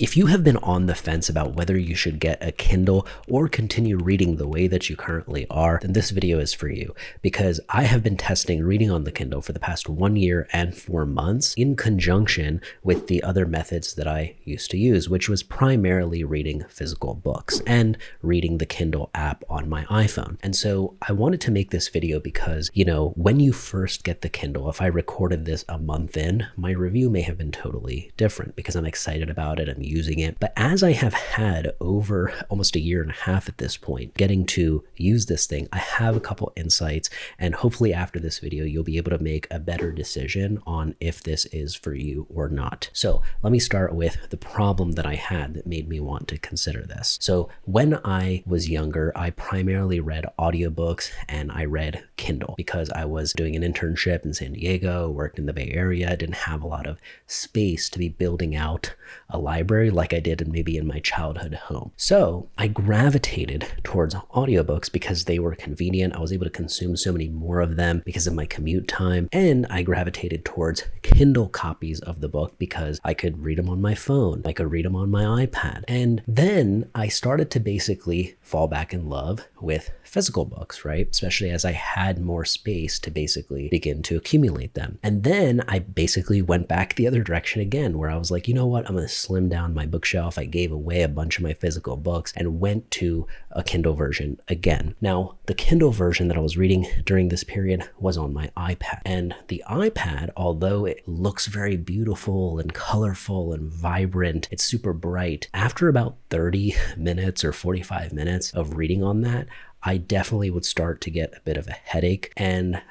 If you have been on the fence about whether you should get a Kindle or continue reading the way that you currently are, then this video is for you, because I have been testing reading on the Kindle for the past 1 year and 4 months in conjunction with the other methods that I used to use, which was primarily reading physical books and reading the Kindle app on my iPhone. And so I wanted to make this video because, when you first get the Kindle, if I recorded this a month in, my review may have been totally different because I'm excited about it. I'm using it. But as I have had over almost 1.5 years at this point, getting to use this thing, I have a couple insights, and hopefully after this video, you'll be able to make a better decision on if this is for you or not. So let me start with the problem that I had that made me want to consider this. So when I was younger, I primarily read audiobooks and I read Kindle because I was doing an internship in San Diego, worked in the Bay Area, didn't have a lot of space to be building out a library like I did maybe in my childhood home. So I gravitated towards audiobooks because they were convenient. I was able to consume so many more of them because of my commute time. And I gravitated towards Kindle copies of the book because I could read them on my phone. I could read them on my iPad. And then I started to basically fall back in love with physical books, right? Especially as I had more space to basically begin to accumulate them. And then I basically went back the other direction again, where I was like, you know what? I'm going to slim down my bookshelf. I gave away a bunch of my physical books and went to a Kindle version again. Now, the Kindle version that I was reading during this period was on my iPad. And the iPad, although it looks very beautiful and colorful and vibrant, it's super bright. After about 30 minutes or 45 minutes of reading on that, I definitely would start to get a bit of a headache. And,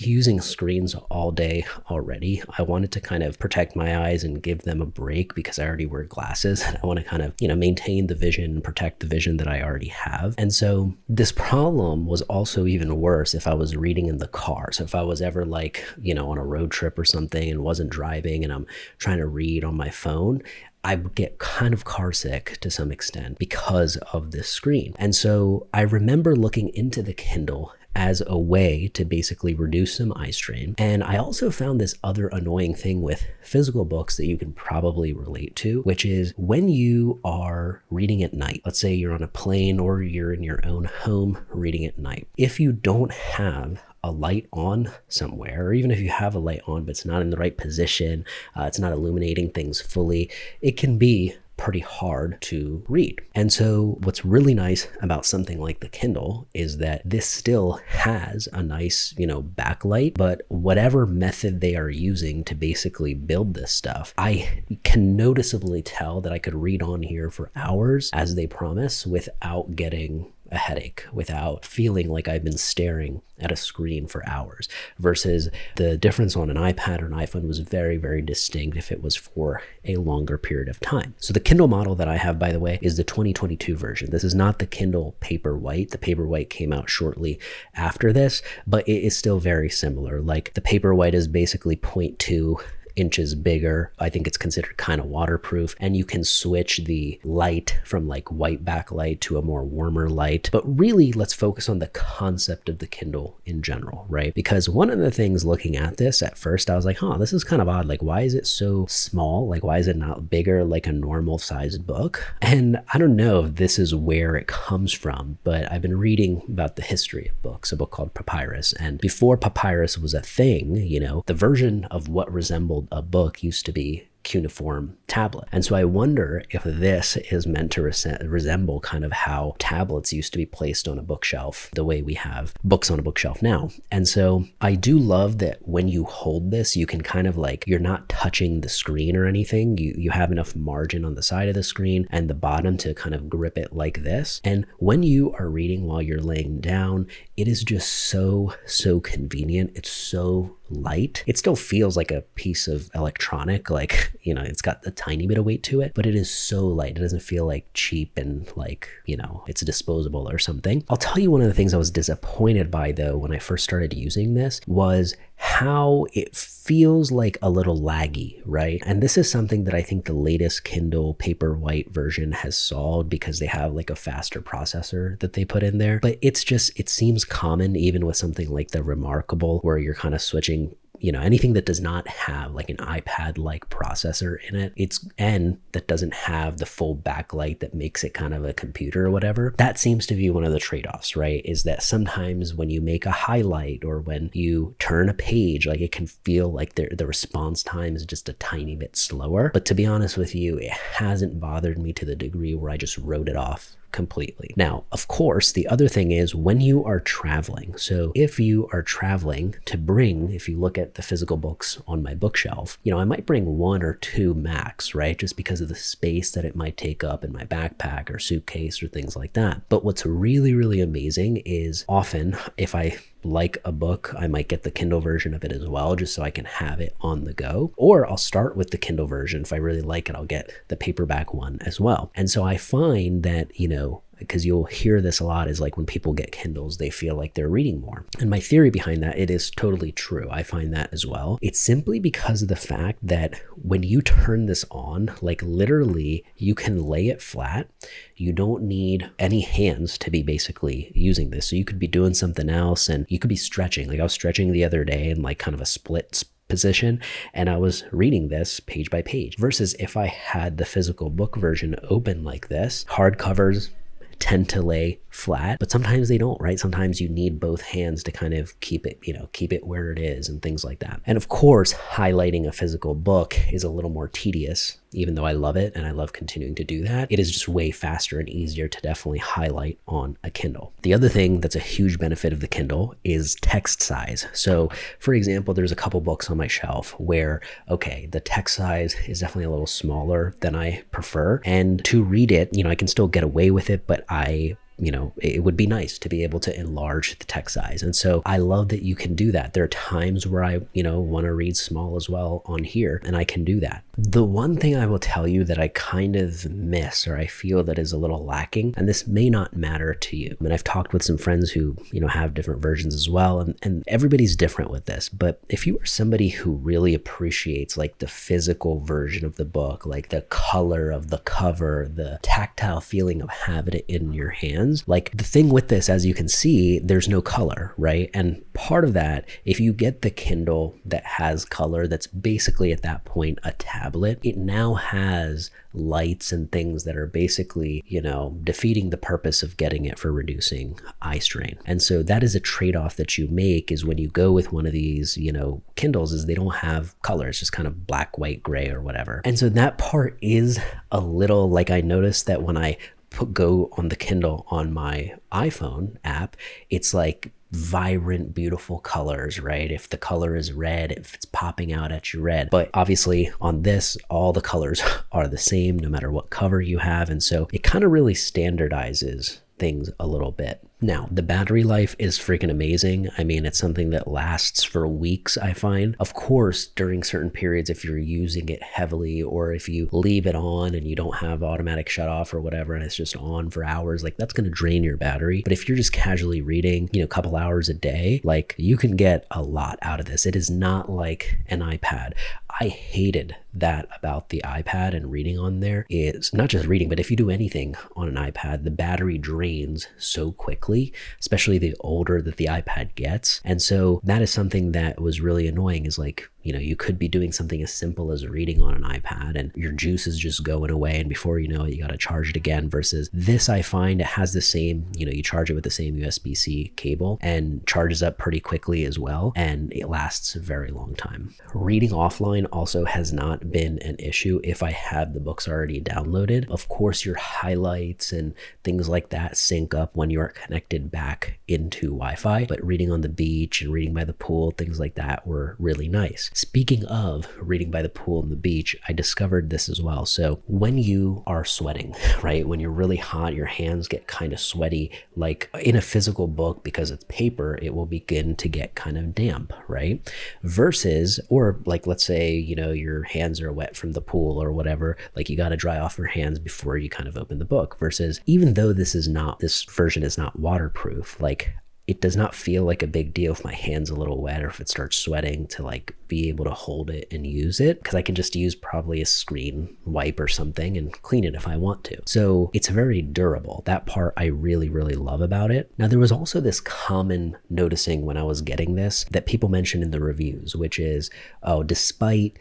using screens all day already, I wanted to kind of protect my eyes and give them a break because I already wear glasses and I want to kind of, maintain the vision and protect the vision that I already have. And so this problem was also even worse if I was reading in the car. So if I was ever on a road trip or something and wasn't driving and I'm trying to read on my phone, I would get kind of car sick to some extent because of this screen. And so I remember looking into the Kindle as a way to basically reduce some eye strain. And I also found this other annoying thing with physical books that you can probably relate to, which is when you are reading at night, let's say you're on a plane or you're in your own home reading at night. If you don't have a light on somewhere, or even if you have a light on, but it's not in the right position, it's not illuminating things fully, it can be pretty hard to read. And so what's really nice about something like the Kindle is that this still has a nice, backlight, but whatever method they are using to basically build this stuff, I can noticeably tell that I could read on here for hours as they promise without getting a headache, without feeling like I've been staring at a screen for hours, versus the difference on an iPad or an iPhone was very, very distinct if it was for a longer period of time. So the Kindle model that I have, by the way, is the 2022 version. This is not the Kindle Paperwhite. The Paperwhite came out shortly after this, but it is still very similar. Like the Paperwhite is basically 0.2 inches bigger. I think it's considered kind of waterproof, and you can switch the light from white backlight to a more warmer light. But really, let's focus on the concept of the Kindle in general, right? Because one of the things looking at this at first, I was like, this is kind of odd. Why is it so small? Why is it not bigger like a normal sized book? And I don't know if this is where it comes from, but I've been reading about the history of books, a book called Papyrus. And before Papyrus was a thing, the version of what resembled a book used to be cuneiform tablet. And so I wonder if this is meant to resemble kind of how tablets used to be placed on a bookshelf, the way we have books on a bookshelf now. And so I do love that when you hold this, you can kind of you're not touching the screen or anything. You have enough margin on the side of the screen and the bottom to kind of grip it like this. And when you are reading while you're laying down, it is just so convenient. It's so light. It still feels like a piece of electronic, it's got a tiny bit of weight to it, but it is so light. It doesn't feel cheap and it's disposable or something. I'll tell you one of the things I was disappointed by though when I first started using this was how it feels a little laggy, right? And this is something that I think the latest Kindle Paperwhite version has solved because they have a faster processor that they put in there. But it seems common even with something like the Remarkable, where you're kind of switching anything that does not have like an iPad-like processor in it, and that doesn't have the full backlight that makes it kind of a computer or whatever. That seems to be one of the trade-offs, right? Is that sometimes when you make a highlight or when you turn a page, like it can feel like the response time is just a tiny bit slower. But to be honest with you, it hasn't bothered me to the degree where I just wrote it off completely. Now, of course, the other thing is when you are traveling. So if you are traveling if you look at the physical books on my bookshelf, I might bring 1 or 2 max, right? Just because of the space that it might take up in my backpack or suitcase or things like that. But what's really, really amazing is often if I like a book, I might get the Kindle version of it as well, just so I can have it on the go. Or I'll start with the Kindle version. If I really like it, I'll get the paperback one as well. And so I find that, because you'll hear this a lot, is like when people get Kindles, they feel like they're reading more. And my theory behind that, it is totally true. I find that as well. It's simply because of the fact that when you turn this on, like literally you can lay it flat. You don't need any hands to be basically using this. So you could be doing something else and you could be stretching. Like I was stretching the other day in like kind of a split position, and I was reading this page by page, versus if I had the physical book version open like this. Hardcovers tend to lay flat, but sometimes they don't, right? Sometimes you need both hands to kind of keep it where it is and things like that. And of course, highlighting a physical book is a little more tedious, even though I love it and I love continuing to do that. It is just way faster and easier to definitely highlight on a Kindle. The other thing that's a huge benefit of the Kindle is text size. So for example, there's a couple books on my shelf where, okay, the text size is definitely a little smaller than I prefer. And to read it, I can still get away with it, but it would be nice to be able to enlarge the text size. And so I love that you can do that. There are times where I, want to read small as well on here, and I can do that. The one thing I will tell you that I kind of miss, or I feel that is a little lacking, and this may not matter to you. I mean, I've talked with some friends who, have different versions as well, and everybody's different with this. But if you are somebody who really appreciates like the physical version of the book, like the color of the cover, the tactile feeling of having it in your hands, like the thing with this, as you can see, there's no color, right? And part of that, if you get the Kindle that has color, that's basically at that point a tablet, it now has lights and things that are basically, defeating the purpose of getting it for reducing eye strain. And so that is a trade-off that you make, is when you go with one of these, Kindles, is they don't have color. It's just kind of black, white, gray, or whatever. And so that part is a little, like, I noticed that when I go on the Kindle on my iPhone app, it's like vibrant, beautiful colors, right? If the color is red, if it's popping out at you red. But obviously on this, all the colors are the same no matter what cover you have. And so it kind of really standardizes things a little bit. Now, the battery life is freaking amazing. I mean, it's something that lasts for weeks, I find. Of course, during certain periods, if you're using it heavily, or if you leave it on and you don't have automatic shut off or whatever, and it's just on for hours, like that's going to drain your battery. But if you're just casually reading, a couple hours a day, like you can get a lot out of this. It is not like an iPad. I hated that about the iPad, and reading on there is not just reading, but if you do anything on an iPad, the battery drains so quickly, especially the older that the iPad gets. And so that is something that was really annoying, is like, you could be doing something as simple as reading on an iPad and your juice is just going away, and before you know it, you got to charge it again. Versus this, I find it has the same, you charge it with the same USB-C cable and charges up pretty quickly as well, and it lasts a very long time. Reading offline also has not been an issue if I have the books already downloaded. Of course, your highlights and things like that sync up when you are connected back into Wi-Fi, but reading on the beach and reading by the pool, things like that were really nice. Speaking of reading by the pool and the beach, I discovered this as well. So when you are sweating, right, when you're really hot, your hands get kind of sweaty, like in a physical book, because it's paper, it will begin to get kind of damp, right? Versus, or like, let's say, your hands are wet from the pool or whatever, like you got to dry off your hands before you kind of open the book. Versus, even though this version is not waterproof, like it does not feel like a big deal if my hand's a little wet or if it starts sweating to like be able to hold it and use it, because I can just use probably a screen wipe or something and clean it if I want to. So it's very durable. That part I really, really love about it. Now, there was also this common noticing when I was getting this that people mentioned in the reviews, which is, oh, despite,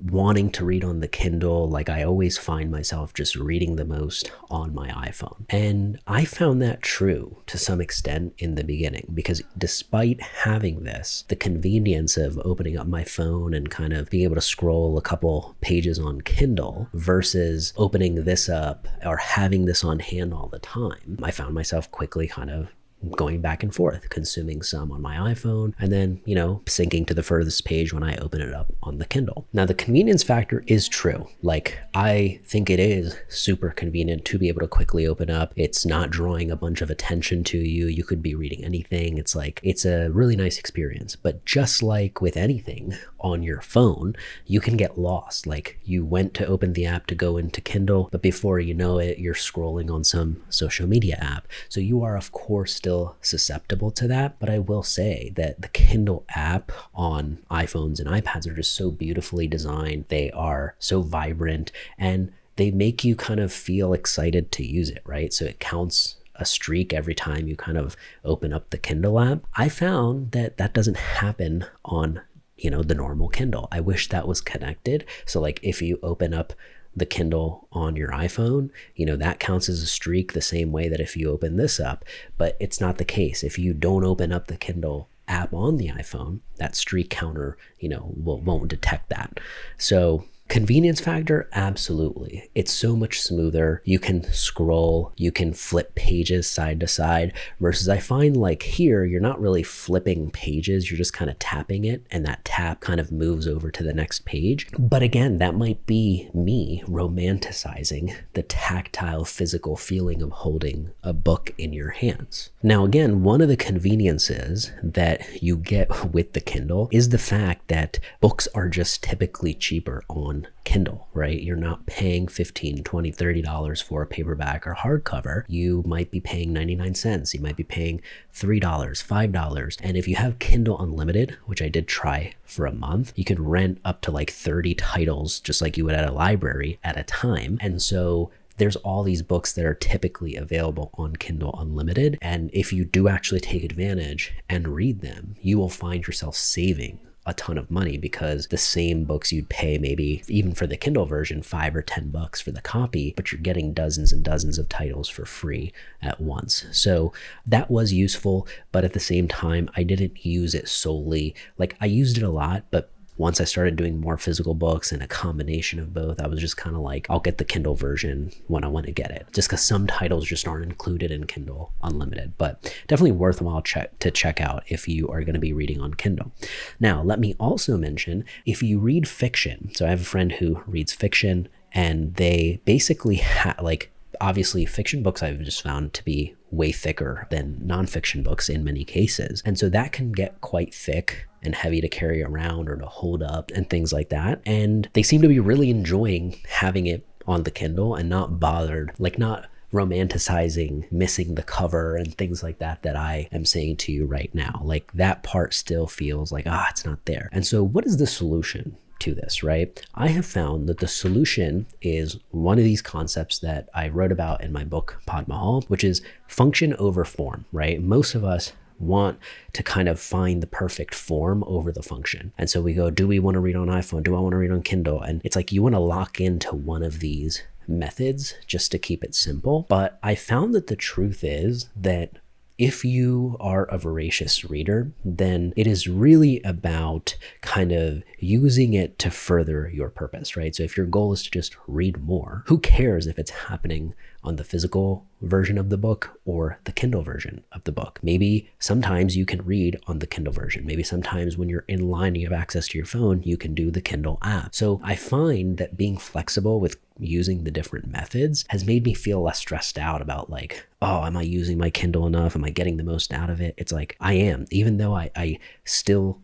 wanting to read on the Kindle, like I always find myself just reading the most on my iPhone. And I found that true to some extent in the beginning, because despite having this, the convenience of opening up my phone and kind of being able to scroll a couple pages on Kindle versus opening this up or having this on hand all the time, I found myself quickly kind of going back and forth, consuming some on my iPhone, and then, syncing to the furthest page when I open it up on the Kindle. Now, the convenience factor is true. Like, I think it is super convenient to be able to quickly open up. It's not drawing a bunch of attention to you. You could be reading anything. It's a really nice experience. But just like with anything on your phone, you can get lost. Like, you went to open the app to go into Kindle, but before you know it, you're scrolling on some social media app. So you are, of course, still susceptible to that. But I will say that the Kindle app on iPhones and iPads are just so beautifully designed. They are so vibrant, and they make you kind of feel excited to use it, right? So it counts a streak every time you kind of open up the Kindle app. I found that doesn't happen on the normal Kindle. I wish that was connected. So like if you open up the Kindle on your iPhone, that counts as a streak the same way that if you open this up, but it's not the case. If you don't open up the Kindle app on the iPhone, that streak counter, won't detect that. So convenience factor, absolutely. It's so much smoother. You can scroll, you can flip pages side to side, versus I find like here, you're not really flipping pages, you're just kind of tapping it, and that tap kind of moves over to the next page. But again, that might be me romanticizing the tactile, physical feeling of holding a book in your hands. Now, again, one of the conveniences that you get with the Kindle is the fact that books are just typically cheaper on Kindle, right? You're not paying $15, $20, $30 for a paperback or hardcover. You might be paying 99 cents. You might be paying $3, $5. And if you have Kindle Unlimited, which I did try for a month, you can rent up to like 30 titles, just like you would at a library at a time. And so there's all these books that are typically available on Kindle Unlimited. And if you do actually take advantage and read them, you will find yourself saving a ton of money, because the same books you'd pay maybe even for the Kindle version $5 or $10 for the copy, but you're getting dozens and dozens of titles for free at once. So that was useful, but at the same time, I didn't use it solely. Like, I used it a lot, but once I started doing more physical books and a combination of both, I was just kind of like, I'll get the Kindle version when I want to get it, just because some titles just aren't included in Kindle Unlimited. But definitely worthwhile to check out if you are going to be reading on Kindle. Now, let me also mention, if you read fiction, so I have a friend who reads fiction, and they basically obviously fiction books I've just found to be way thicker than nonfiction books in many cases. And so that can get quite thick and heavy to carry around or to hold up and things like that. And they seem to be really enjoying having it on the Kindle and not bothered, like not romanticizing missing the cover and things like that I am saying to you right now. Like, that part still feels like, it's not there. And so what is the solution to this, right? I have found that the solution is one of these concepts that I wrote about in my book, Pod Mahal, which is function over form, right? Most of us want to kind of find the perfect form over the function. And so we go, do we want to read on iPhone? Do I want to read on Kindle? And it's like you want to lock into one of these methods just to keep it simple. But I found that the truth is that if you are a voracious reader, then it is really about kind of using it to further your purpose, right? So if your goal is to just read more, who cares if it's happening on the physical version of the book or the Kindle version of the book? Maybe sometimes you can read on the Kindle version. Maybe sometimes when you're in line and you have access to your phone, you can do the Kindle app. So I find that being flexible with using the different methods has made me feel less stressed out about like, oh, am I using my Kindle enough? Am I getting the most out of it? It's like, I am. Even though I still,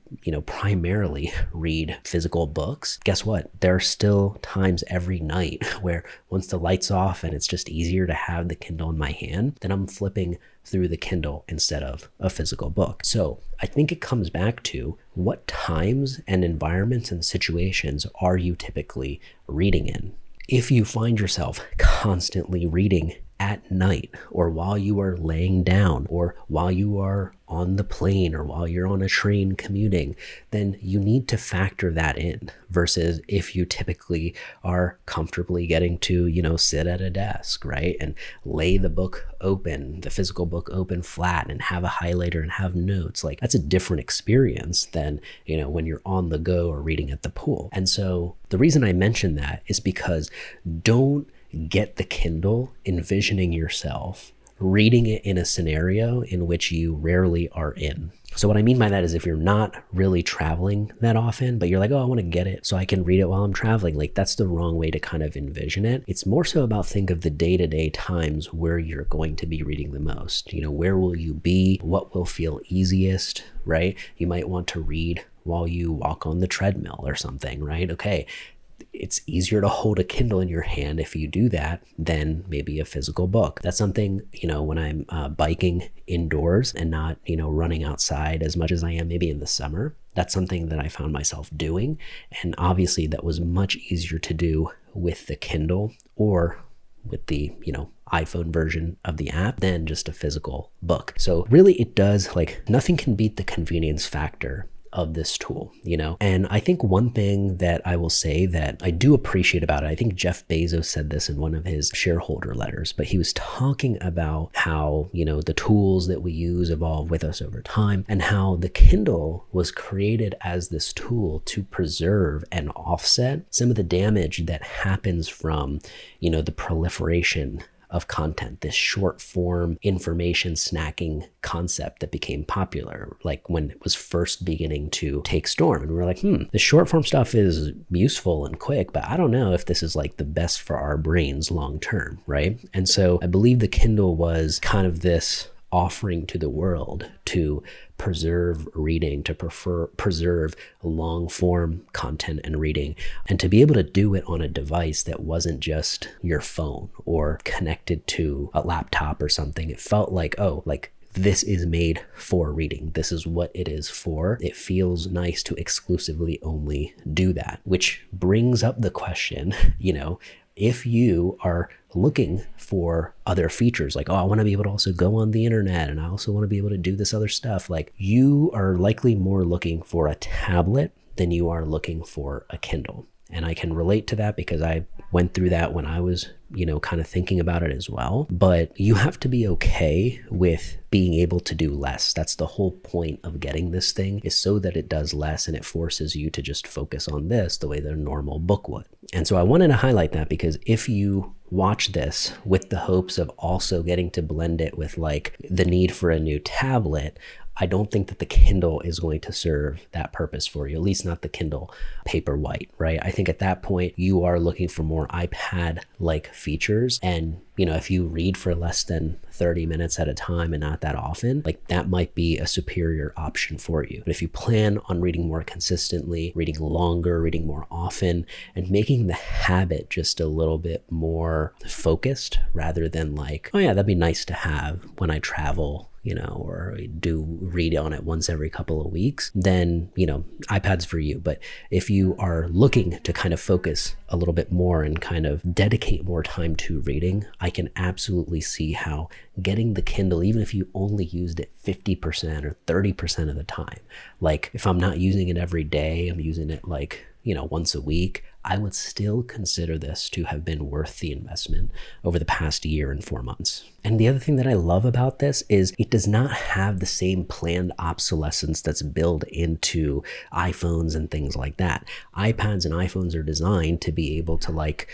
primarily read physical books, guess what? There are still times every night where once the light's off and it's just easy easier to have the Kindle in my hand, then I'm flipping through the Kindle instead of a physical book. So I think it comes back to what times and environments and situations are you typically reading in? If you find yourself constantly reading at night, or while you are laying down, or while you are on the plane, or while you're on a train commuting, then you need to factor that in, versus if you typically are comfortably getting to, sit at a desk, right? And lay the book open, the physical book open flat, and have a highlighter and have notes. Like, that's a different experience than, when you're on the go or reading at the pool. And so the reason I mention that is because don't get the Kindle envisioning yourself reading it in a scenario in which you rarely are in. So what I mean by that is, if you're not really traveling that often, but you're like, oh, I want to get it so I can read it while I'm traveling, like, that's the wrong way to kind of envision it. It's more so about think of the day-to-day times where you're going to be reading the most. Where will you be? What will feel easiest, right? You might want to read while you walk on the treadmill or something, right? Okay. It's easier to hold a Kindle in your hand if you do that than maybe a physical book. That's something, when I'm biking indoors and not, running outside as much as I am maybe in the summer, that's something that I found myself doing. And obviously that was much easier to do with the Kindle or with the, iPhone version of the app than just a physical book. So really it does, nothing can beat the convenience factor of this tool, And I think one thing that I will say that I do appreciate about it, I think Jeff Bezos said this in one of his shareholder letters, but he was talking about how, the tools that we use evolve with us over time, and how the Kindle was created as this tool to preserve and offset some of the damage that happens from, the proliferation of content, this short form information snacking concept that became popular, like when it was first beginning to take storm. And we were like, the short form stuff is useful and quick, but I don't know if this is like the best for our brains long term, right? And so I believe the Kindle was kind of this offering to the world to preserve reading, to preserve long form content and reading, and to be able to do it on a device that wasn't just your phone or connected to a laptop or something. It felt like, this is made for reading. This is what it is for. It feels nice to exclusively only do that, which brings up the question, if you are looking for other features, like, I want to be able to also go on the internet, and I also want to be able to do this other stuff, like, you are likely more looking for a tablet than you are looking for a Kindle. And I can relate to that because I went through that when I was, kind of thinking about it as well. But you have to be okay with being able to do less. That's the whole point of getting this thing, is so that it does less and it forces you to just focus on this the way that a normal book would. And so I wanted to highlight that, because if you watch this with the hopes of also getting to blend it with the need for a new tablet, I don't think that the Kindle is going to serve that purpose for you, at least not the Kindle Paperwhite, right? I think at that point you are looking for more iPad-like features. And, if you read for less than 30 minutes at a time and not that often, that might be a superior option for you. But if you plan on reading more consistently, reading longer, reading more often, and making the habit just a little bit more focused rather than oh yeah, that'd be nice to have when I travel, or do read on it once every couple of weeks, then, iPad's for you. But if you are looking to kind of focus a little bit more and kind of dedicate more time to reading, I can absolutely see how getting the Kindle, even if you only used it 50% or 30% of the time, if I'm not using it every day, I'm using it once a week, I would still consider this to have been worth the investment over the past year and 4 months. And the other thing that I love about this is it does not have the same planned obsolescence that's built into iPhones and things like that. iPads and iPhones are designed to be able to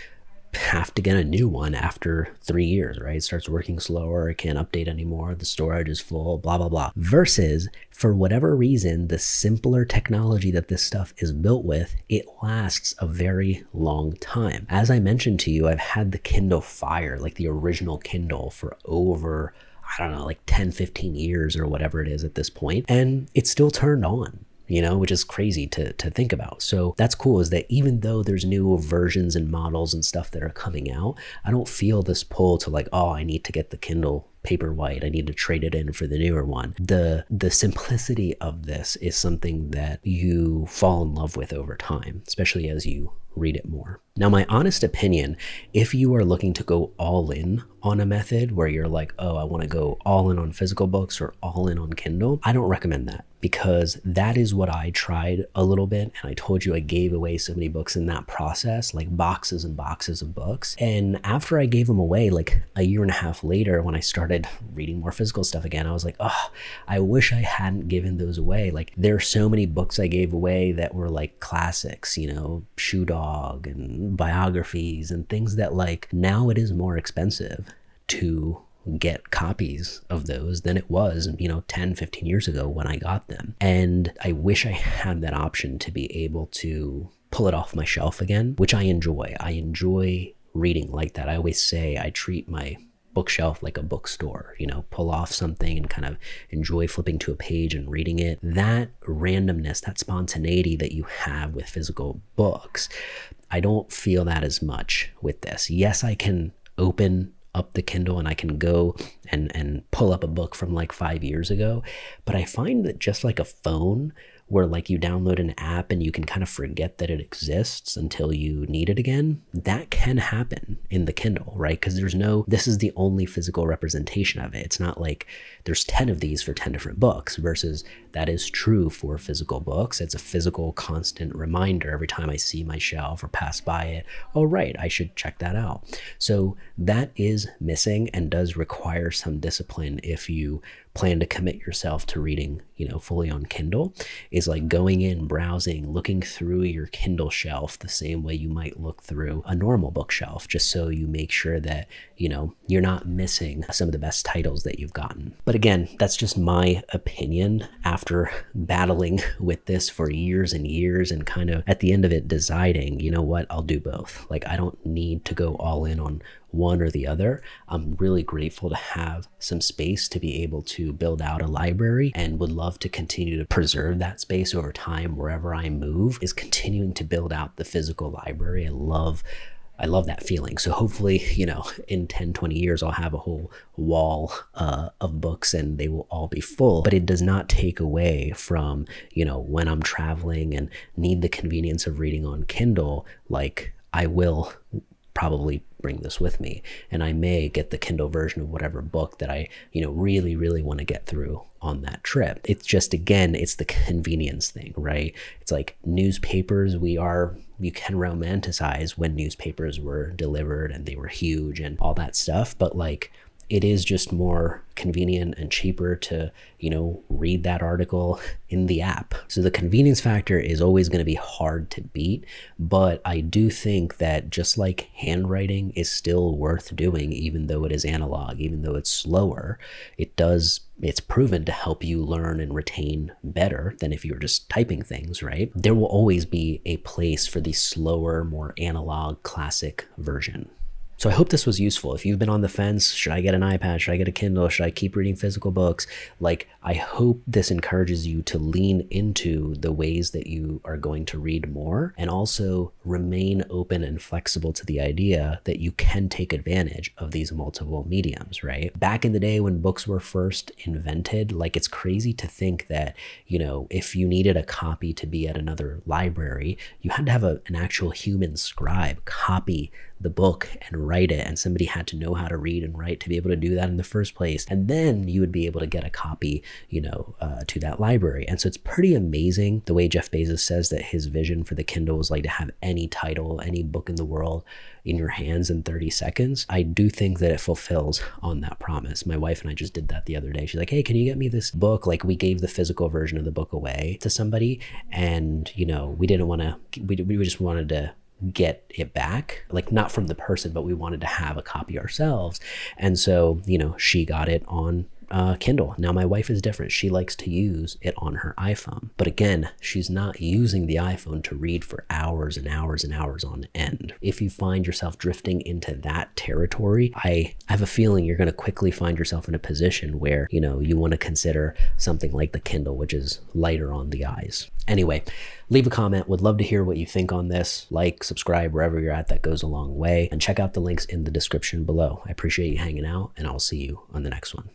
have to get a new one after 3 years, right? It starts working slower, it can't update anymore, the storage is full, blah, blah, blah. Versus, for whatever reason, the simpler technology that this stuff is built with, it lasts a very long time. As I mentioned to you, I've had the Kindle Fire, the original Kindle, for over, 10, 15 years or whatever it is at this point, and it's still turned on. which is crazy to think about. So that's cool, is that even though there's new versions and models and stuff that are coming out, I don't feel this pull to like, oh, I need to get the Kindle Paperwhite, I need to trade it in for the newer one. The simplicity of this is something that you fall in love with over time, especially as you read it more. Now, my honest opinion, if you are looking to go all in on a method where you're like, oh, I want to go all in on physical books or all in on Kindle, I don't recommend that, because that is what I tried a little bit. And I told you I gave away so many books in that process, like boxes and boxes of books. And after I gave them away, like a year and a half later, when I started reading more physical stuff again, I was like, oh, I wish I hadn't given those away. Like, there are so many books I gave away that were like classics, Shoe Dog and biographies and things that, like, now it is more expensive to get copies of those than it was 10 15 years ago when I got them. And I wish I had that option to be able to pull it off my shelf again, which I enjoy reading like that. I always say I treat my bookshelf like a bookstore, pull off something and kind of enjoy flipping to a page and reading it. That randomness, that spontaneity that you have with physical books, I don't feel that as much with this. Yes, I can open up the Kindle and I can go and pull up a book from like 5 years ago, but I find that just like a phone, where like you download an app and you can kind of forget that it exists until you need it again, that can happen in the Kindle, right? Because this is the only physical representation of it. It's not like there's 10 of these for 10 different books, versus that is true for physical books. It's a physical constant reminder every time I see my shelf or pass by it, oh right, I should check that out. So that is missing and does require some discipline if you plan to commit yourself to reading, fully on Kindle, is like going in, browsing, looking through your Kindle shelf the same way you might look through a normal bookshelf, just so you make sure that, you're not missing some of the best titles that you've gotten. But again, that's just my opinion after battling with this for years and years, and kind of at the end of it deciding, what, I'll do both. Like, I don't need to go all in on one or the other. I'm really grateful to have some space to be able to build out a library, and would love to continue to preserve that space over time wherever I move, is continuing to build out the physical library. I love that feeling. So hopefully, in 10, 20 years, I'll have a whole wall of books and they will all be full. But it does not take away from, when I'm traveling and need the convenience of reading on Kindle, like, I will probably bring this with me, and I may get the Kindle version of whatever book that I really, really want to get through on that trip. It's just, again, it's the convenience thing, right? It's like newspapers, you can romanticize when newspapers were delivered and they were huge and all that stuff, but like, it is just more convenient and cheaper to, read that article in the app. So the convenience factor is always going to be hard to beat, but I do think that just like handwriting is still worth doing, even though it is analog, even though it's slower, it's proven to help you learn and retain better than if you were just typing things, right? There will always be a place for the slower, more analog, classic version. So I hope this was useful. If you've been on the fence, should I get an iPad? Should I get a Kindle? Should I keep reading physical books? Like, I hope this encourages you to lean into the ways that you are going to read more, and also remain open and flexible to the idea that you can take advantage of these multiple mediums, right? Back in the day when books were first invented, like, it's crazy to think that, if you needed a copy to be at another library, you had to have an actual human scribe copy the book and write it, and somebody had to know how to read and write to be able to do that in the first place, and then you would be able to get a copy to that library. And so it's pretty amazing the way Jeff Bezos says that his vision for the Kindle was like to have any title, any book in the world in your hands in 30 seconds. I do think that it fulfills on that promise. My wife and I just did that the other day. She's like, hey, can you get me this book? Like, we gave the physical version of the book away to somebody, and we didn't want to, we just wanted to get it back, like, not from the person, but we wanted to have a copy ourselves. And so, she got it on Kindle. Now, my wife is different. She likes to use it on her iPhone. But again, she's not using the iPhone to read for hours and hours and hours on end. If you find yourself drifting into that territory, I have a feeling you're going to quickly find yourself in a position where, you want to consider something like the Kindle, which is lighter on the eyes. Anyway, leave a comment. Would love to hear what you think on this. Like, subscribe, wherever you're at. That goes a long way. And check out the links in the description below. I appreciate you hanging out, and I'll see you on the next one.